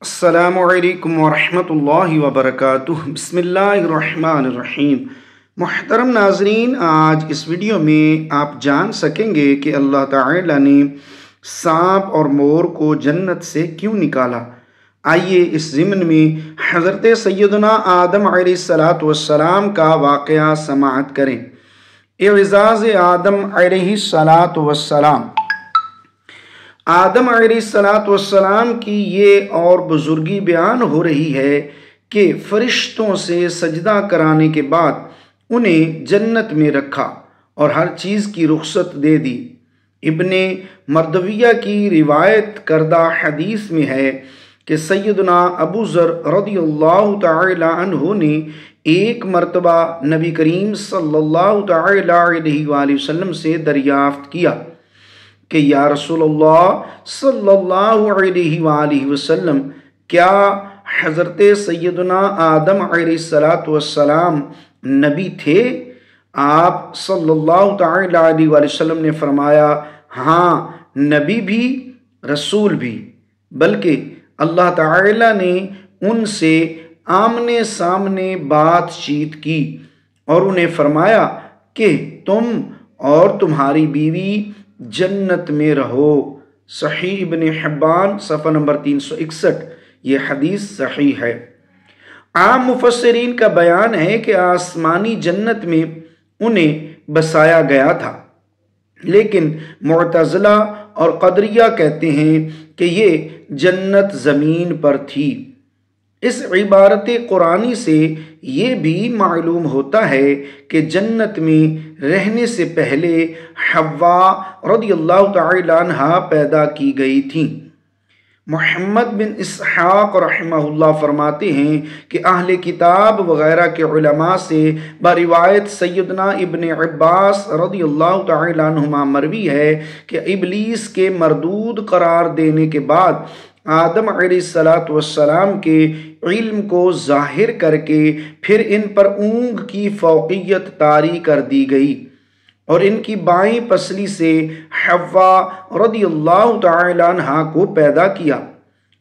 السلام علیکم ورحمۃ اللہ وبرکاتہ۔ بسم اللہ الرحمن الرحیم۔ محترم ناظرین، آج اس ویڈیو میں آپ جان سکیں گے کہ اللہ تعالی نے سانپ اور مور کو جنت سے کیوں نکالا۔ آئیے اس ضمن میں حضرت سیدنا آدم علیہ السلام کا واقعہ سماعت کریں۔ اعزاز آدم علیہ السلام۔ آدم علیہ السلام کی یہ اور بزرگی بیان ہو رہی ہے کہ فرشتوں سے سجدہ کرانے کے بعد انہیں جنت میں رکھا اور ہر چیز کی رخصت دے دی۔ ابن مردویہ کی روایت کردہ حدیث میں ہے کہ سیدنا ابو ذر رضی اللہ تعالی عنہ نے ایک مرتبہ نبی کریم صلی اللہ تعالی علیہ وآلہ وسلم سے دریافت کیا کہ یا رسول اللہ صلی اللہ علیہ وآلہ وسلم، کیا حضرت سیدنا آدم علیہ السلام نبی تھے؟ آپ صلی اللہ تعالی علیہ وآلہ وسلم نے فرمایا، ہاں، نبی بھی رسول بھی، بلکہ اللہ تعالی نے ان سے آمنے سامنے بات چیت کی اور انہیں فرمایا کہ تم اور تمہاری بیوی جنت میں رہو۔ صحیح ابن حبان صفحہ نمبر 361۔ یہ حدیث صحیح ہے۔ عام مفسرین کا بیان ہے کہ آسمانی جنت میں انہیں بسایا گیا تھا، لیکن معتزلہ اور قدریہ کہتے ہیں کہ یہ جنت زمین پر تھی۔ اس عبارت قرآنی سے یہ بھی معلوم ہوتا ہے کہ جنت میں رہنے سے پہلے حوا رضی اللہ تعالی عنہا پیدا کی گئی تھیں۔ محمد بن اسحاق رحمہ اللہ فرماتے ہیں کہ اہل کتاب وغیرہ کے علماء سے بروایت سیدنا ابن عباس رضی اللہ تعالی عنہما مروی ہے کہ ابلیس کے مردود قرار دینے کے بعد آدم علیہ السلام کے علم کو ظاہر کر کے پھر ان پر اونگ کی فوقیت طاری کر دی گئی اور ان کی بائیں پسلی سے حوا رضی اللہ تعالی عنہا کو پیدا کیا۔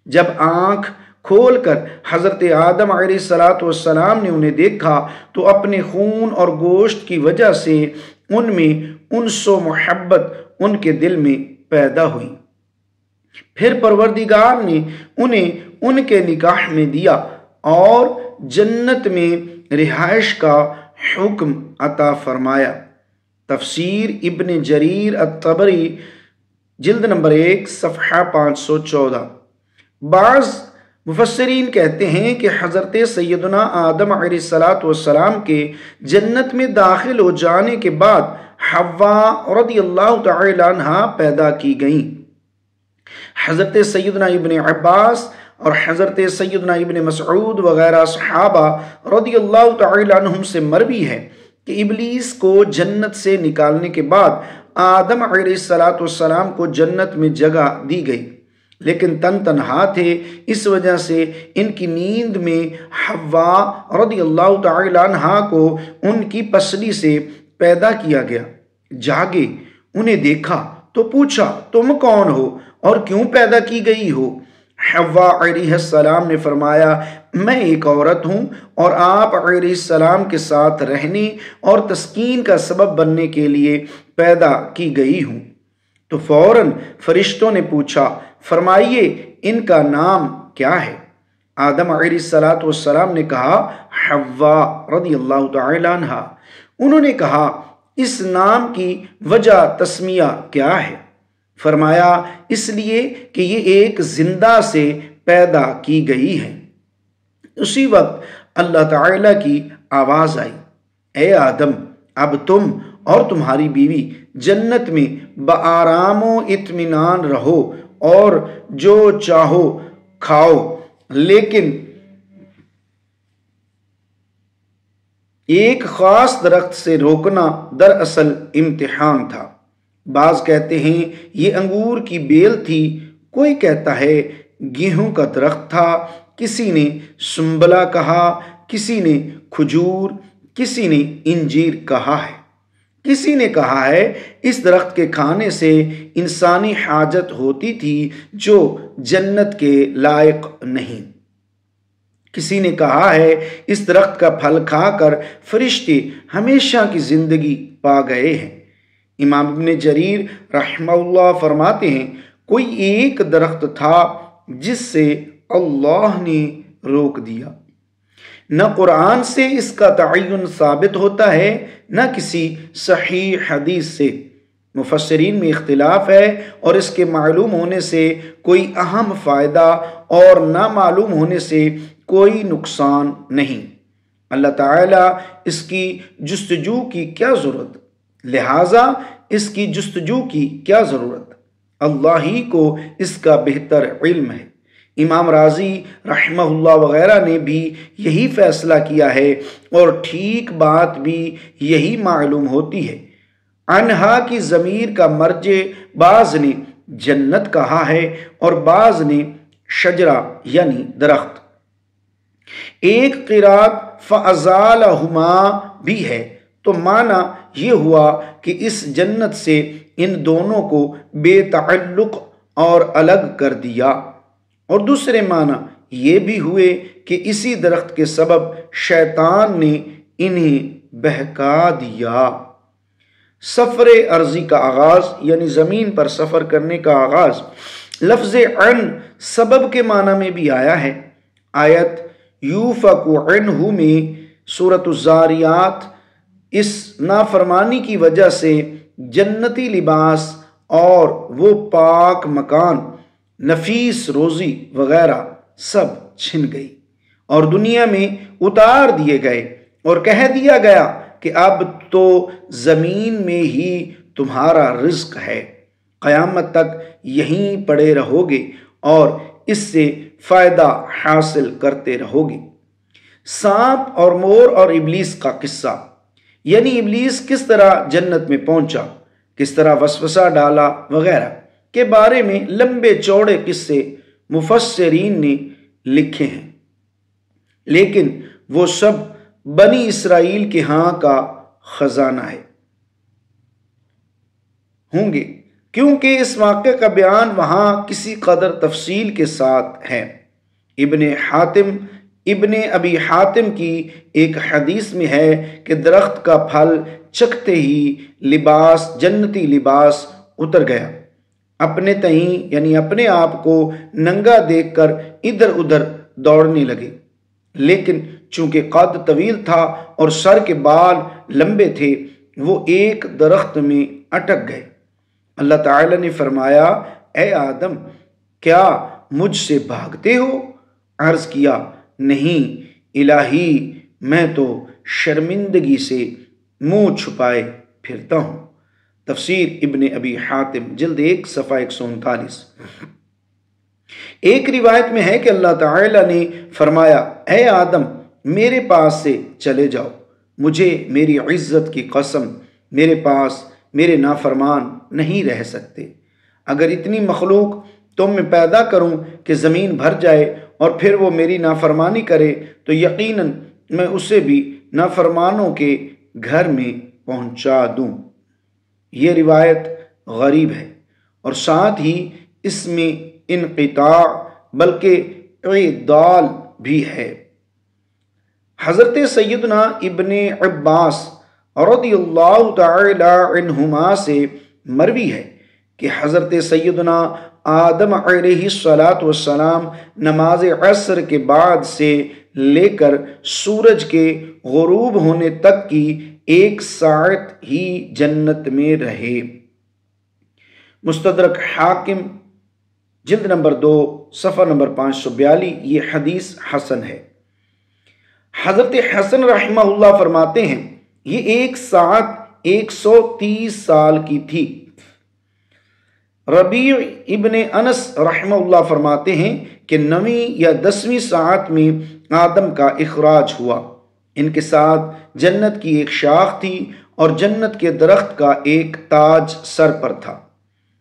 جب آنکھ کھول کر حضرت آدم علیہ السلام نے انہیں دیکھا تو اپنے خون اور گوشت کی وجہ سے ان میں انس و محبت ان کے دل میں پیدا ہوئی۔ پھر پروردگار نے انہیں ان کے نکاح میں دیا اور جنت میں رہائش کا حکم عطا فرمایا۔ تفسیر ابن جریر الطبری جلد نمبر 1 صفحہ 514۔ بعض مفسرین کہتے ہیں کہ حضرت سیدنا آدم علیہ السلام کے جنت میں داخل ہو جانے کے بعد حوا رضی اللہ تعالی عنہا پیدا کی گئیں۔ حضرت سیدنا ابن عباس اور حضرت سیدنا ابن مسعود وغیرہ صحابہ رضی اللہ تعالی عنہم سے مروی ہے کہ ابلیس کو جنت سے نکالنے کے بعد آدم علیہ السلام کو جنت میں جگہ دی گئی، لیکن تنہا تھے، اس وجہ سے ان کی نیند میں حوا رضی اللہ تعالی عنہا کو ان کی پسلی سے پیدا کیا گیا۔ جاگے، انہیں دیکھا تو پوچھا، تم کون ہو اور کیوں پیدا کی گئی ہو؟ حوا علیہ السلام نے فرمایا، میں ایک عورت ہوں اور آپ علیہ السلام کے ساتھ رہنے اور تسکین کا سبب بننے کے لیے پیدا کی گئی ہوں۔ تو فوراً فرشتوں نے پوچھا، فرمائیے ان کا نام کیا ہے؟ آدم علیہ السلام نے کہا، حوا رضی اللہ تعالی عنہا۔ انہوں نے کہا، اس نام کی وجہ تسمیہ کیا ہے؟ فرمایا، اس لیے کہ یہ ایک زندہ سے پیدا کی گئی ہے۔ اسی وقت اللہ تعالی کی آواز آئی، اے آدم، اب تم اور تمہاری بیوی جنت میں بآرام و اطمینان رہو اور جو چاہو کھاؤ، لیکن ایک خاص درخت سے روکنا دراصل امتحان تھا۔ بعض کہتے ہیں یہ انگور کی بیل تھی، کوئی کہتا ہے گیہوں کا درخت تھا، کسی نے سنبلہ کہا، کسی نے کھجور، کسی نے انجیر کہا ہے۔ کسی نے کہا ہے اس درخت کے کھانے سے انسانی حاجت ہوتی تھی جو جنت کے لائق نہیں۔ کسی نے کہا ہے اس درخت کا پھل کھا کر فرشتے ہمیشہ کی زندگی پا گئے ہیں۔ امام ابن جریر رحمہ اللہ فرماتے ہیں کوئی ایک درخت تھا جس سے اللہ نے روک دیا۔ نہ قرآن سے اس کا تعین ثابت ہوتا ہے نہ کسی صحیح حدیث سے۔ مفسرین میں اختلاف ہے اور اس کے معلوم ہونے سے کوئی اہم فائدہ اور نہ معلوم ہونے سے کوئی نقصان نہیں۔ اللہ تعالیٰ اس کی جستجو کی کیا ضرورت، لہٰذا اس کی جستجو کی کیا ضرورت، اللہ ہی کو اس کا بہتر علم ہے۔ امام راضی رحمہ اللہ وغیرہ نے بھی یہی فیصلہ کیا ہے اور ٹھیک بات بھی یہی معلوم ہوتی ہے۔ انہا کی ضمیر کا مرجع بعض نے جنت کہا ہے اور بعض نے شجرہ یعنی درخت۔ ایک قرات فَأَزَالَهُمَا بھی ہے تو معنی یہ ہوا کہ اس جنت سے ان دونوں کو بے تعلق اور الگ کر دیا، اور دوسرے معنی یہ بھی ہوئے کہ اسی درخت کے سبب شیطان نے انہیں بہکا دیا۔ سفر ارضی کا آغاز یعنی زمین پر سفر کرنے کا آغاز لفظ عن سبب کے معنی میں بھی آیا ہے۔ آیت یوفک عنہ میں سورۃ الزاریات اس نافرمانی کی وجہ سے جنتی لباس اور وہ پاک مکان، نفیس روزی وغیرہ سب چھن گئی اور دنیا میں اتار دیے گئے اور کہہ دیا گیا کہ اب تو زمین میں ہی تمہارا رزق ہے، قیامت تک یہیں پڑے رہو گے اور اس سے فائدہ حاصل کرتے رہو گے۔ سانپ اور مور اور ابلیس کا قصہ، یعنی ابلیس کس طرح جنت میں پہنچا، کس طرح وسوسہ ڈالا وغیرہ کے بارے میں لمبے چوڑے قصے مفسرین نے لکھے ہیں، لیکن وہ سب بنی اسرائیل کے ہاں کا خزانہ ہوں گے، کیونکہ اس واقعے کا بیان وہاں کسی قدر تفصیل کے ساتھ ہے۔ ابن ابی حاتم کی ایک حدیث میں ہے کہ درخت کا پھل چکھتے ہی جنتی لباس اتر گیا، اپنے تئیں یعنی اپنے آپ کو ننگا دیکھ کر ادھر ادھر دوڑنے لگے، لیکن چونکہ قد طویل تھا اور سر کے بال لمبے تھے وہ ایک درخت میں اٹک گئے۔ اللہ تعالیٰ نے فرمایا اے آدم کیا مجھ سے بھاگتے ہو؟ عرض کیا نہیں الہی، میں تو شرمندگی سے منہ چھپائے پھرتا ہوں۔ تفسیر ابن ابی حاتم جلد 1 صفحہ 139۔ ایک روایت میں ہے کہ اللہ تعالیٰ نے فرمایا اے آدم میرے پاس سے چلے جاؤ، مجھے میری عزت کی قسم میرے پاس میرے نافرمان نہیں رہ سکتے۔ اگر اتنی مخلوق تم میں پیدا کروں کہ زمین بھر جائے اور پھر وہ میری نافرمانی کرے تو یقیناً میں اسے بھی نافرمانوں کے گھر میں پہنچا دوں۔ یہ روایت غریب ہے اور ساتھ ہی اس میں انقطاع بلکہ اعدال بھی ہے۔ حضرت سیدنا ابن عباس رضی اللہ تعالی عنہما سے مروی ہے کہ حضرت سیدنا آدم علیہ السلام نماز عصر کے بعد سے لے کر سورج کے غروب ہونے تک کی 1 ساعت ہی جنت میں رہے۔ مستدرک حاکم جلد نمبر 2 صفحہ نمبر 542، یہ حدیث حسن ہے۔ حضرت حسن رحمہ اللہ فرماتے ہیں یہ 1 ساعت 130 سال کی تھی۔ ربیع ابن انس رحمہ اللہ فرماتے ہیں کہ 9ویں یا 10ویں ساعت میں آدم کا اخراج ہوا۔ ان کے ساتھ جنت کی ایک شاخ تھی اور جنت کے درخت کا ایک تاج سر پر تھا۔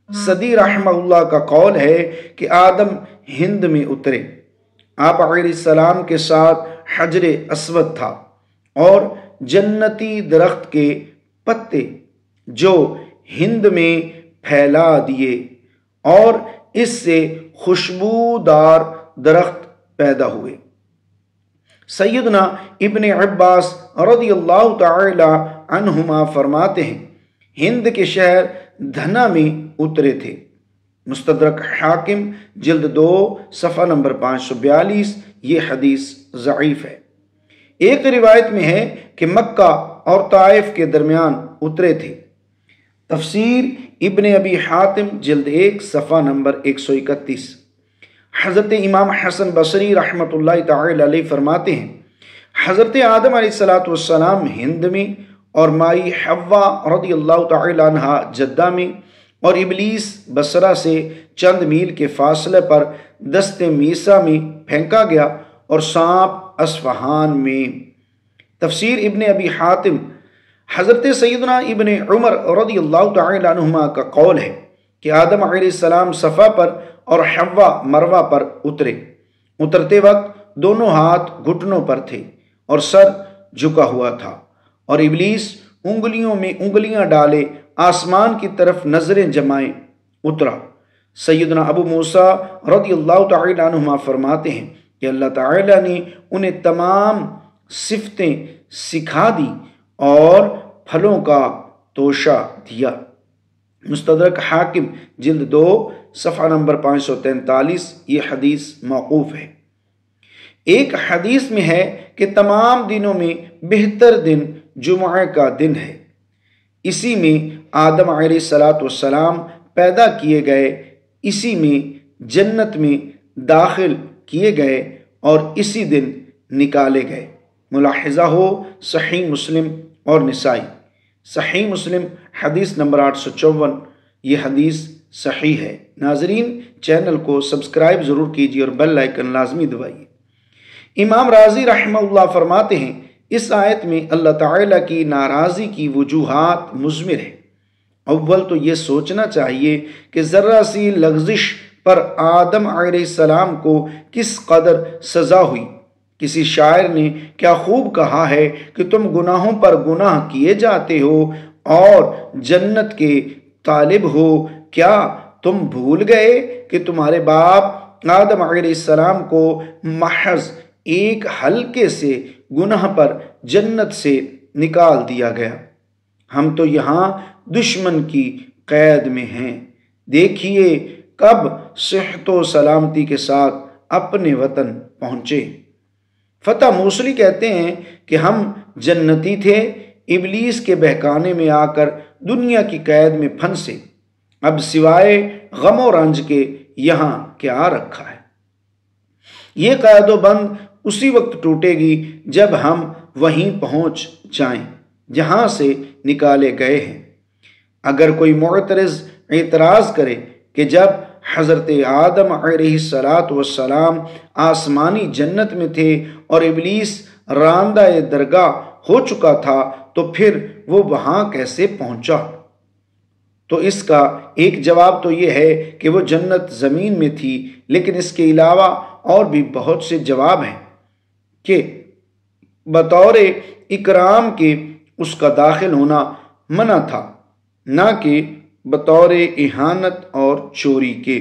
صدی رحمہ اللہ کا قول ہے کہ آدم ہند میں اترے، آپ علیہ السلام کے ساتھ حجر اسود تھا اور جنتی درخت کے پتے جو ہند میں پھیلا دیے اور اس سے خوشبودار درخت پیدا ہوئے۔ سیدنا ابن عباس رضی اللہ تعالی عنہما فرماتے ہیں ہند کے شہر دھنا میں اترے تھے۔ مستدرک حاکم جلد 2 صفحہ نمبر 542۔ یہ حدیث ضعیف ہے۔ ایک روایت میں ہے کہ مکہ اور طائف کے درمیان اترے تھے۔ تفسیر ابن ابی حاتم جلد 1 صفحہ نمبر 131۔ حضرت امام حسن بصری رحمۃ اللہ تعالی علیہ فرماتے ہیں حضرت آدم علیہ السلام ہند میں اور مائی حوا رضی اللہ تعالی عنہا جدہ میں اور ابلیس بصرہ سے چند میل کے فاصلے پر دست میسا میں پھینکا گیا اور سانپ اصفہان میں۔ تفسیر ابن ابی حاتم حضرت سیدنا ابن عمر رضی اللہ تعالی عنہما کا قول ہے کہ آدم علیہ السلام صفا پر اور حوا مروہ پر اترتے وقت دونوں ہاتھ گھٹنوں پر تھے اور سر جھکا ہوا تھا، اور ابلیس انگلیوں میں انگلیاں ڈالے آسمان کی طرف نظریں جمائے اترا۔ سیدنا ابو موسیٰ رضی اللہ تعالی عنہما فرماتے ہیں کہ اللہ تعالی نے انہیں تمام صفتیں سکھا دی اور پھلوں کا توشہ دیا۔ مستدرک حاکم جلد 2 صفحہ نمبر 543۔ یہ حدیث موقوف ہے۔ ایک حدیث میں ہے کہ تمام دنوں میں بہتر دن جمعہ کا دن ہے، اسی میں آدم علیہ السلام پیدا کیے گئے، اسی میں جنت میں داخل کیے گئے اور اسی دن نکالے گئے۔ ملاحظہ ہو صحیح مسلم اور نسائی۔ صحیح مسلم حدیث نمبر 854۔ یہ حدیث صحیح ہے۔ ناظرین چینل کو سبسکرائب ضرور کیجیے اور بیل آئیکن لازمی دبائیے۔ امام رازی رحمہ اللہ فرماتے ہیں اس آیت میں اللہ تعالیٰ کی ناراضی کی وجوہات مضمر ہے۔ اول تو یہ سوچنا چاہیے کہ ذرہ سی لغزش پر آدم علیہ السلام کو کس قدر سزا ہوئی۔ کسی شاعر نے کیا خوب کہا ہے کہ تم گناہوں پر گناہ کیے جاتے ہو اور جنت کے طالب ہو، کیا تم بھول گئے کہ تمہارے باپ آدم علیہ السلام کو محض ایک ہلکے سے گناہ پر جنت سے نکال دیا گیا؟ ہم تو یہاں دشمن کی قید میں ہیں، دیکھیے کب صحت و سلامتی کے ساتھ اپنے وطن پہنچے۔ فتح موصلی کہتے ہیں کہ ہم جنتی تھے، ابلیس کے بہکانے میں آ کر دنیا کی قید میں پھنسے، اب سوائے غم و رنج کے یہاں کیا رکھا ہے؟ یہ قید و بند اسی وقت ٹوٹے گی جب ہم وہیں پہنچ جائیں جہاں سے نکالے گئے ہیں۔ اگر کوئی معترض اعتراض کرے کہ جب حضرت آدم علیہ السلام آسمانی جنت میں تھے اور ابلیس راندہ درگاہ ہو چکا تھا تو پھر وہ وہاں کیسے پہنچا؟ تو اس کا ایک جواب تو یہ ہے کہ وہ جنت زمین میں تھی، لیکن اس کے علاوہ اور بھی بہت سے جواب ہیں کہ بطور اکرام کے اس کا داخل ہونا منع تھا، نہ کہ بطور اہانت اور چوری کے۔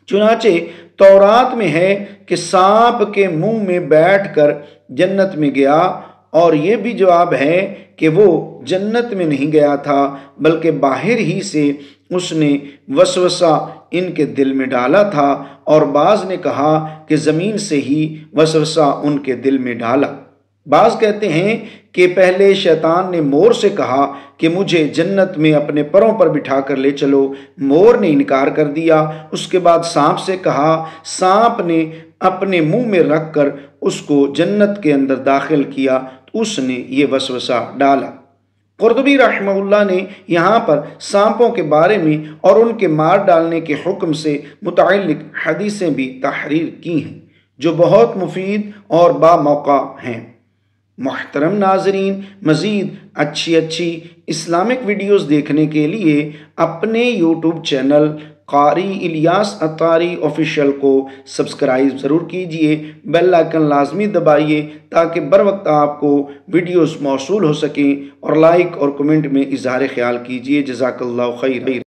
چنانچہ تورات میں ہے کہ سانپ کے منہ میں بیٹھ کر جنت میں گیا، اور یہ بھی جواب ہے کہ وہ جنت میں نہیں گیا تھا بلکہ باہر ہی سے اس نے وسوسہ ان کے دل میں ڈالا تھا، اور بعض نے کہا کہ زمین سے ہی وسوسہ ان کے دل میں ڈالا۔ بعض کہتے ہیں کہ پہلے شیطان نے مور سے کہا کہ مجھے جنت میں اپنے پروں پر بٹھا کر لے چلو، مور نے انکار کر دیا۔ اس کے بعد سانپ سے کہا، سانپ نے اپنے منہ میں رکھ کر اس کو جنت کے اندر داخل کیا تو اس نے یہ وسوسہ ڈالا۔ قرطبی رحمہ اللہ نے یہاں پر سانپوں کے بارے میں اور ان کے مار ڈالنے کے حکم سے متعلق حدیثیں بھی تحریر کی ہیں جو بہت مفید اور باموقع ہیں۔ محترم ناظرین، مزید اچھی اسلامک ویڈیوز دیکھنے کے لیے اپنے یوٹیوب چینل قاری الیاس اطاری آفیشیل کو سبسکرائب ضرور کیجئے، بیل آئیکن لازمی دبائیے تاکہ بر وقت آپ کو ویڈیوز موصول ہو سکیں، اور لائک اور کمنٹ میں اظہار خیال کیجئے۔ جزاک اللہ خیر۔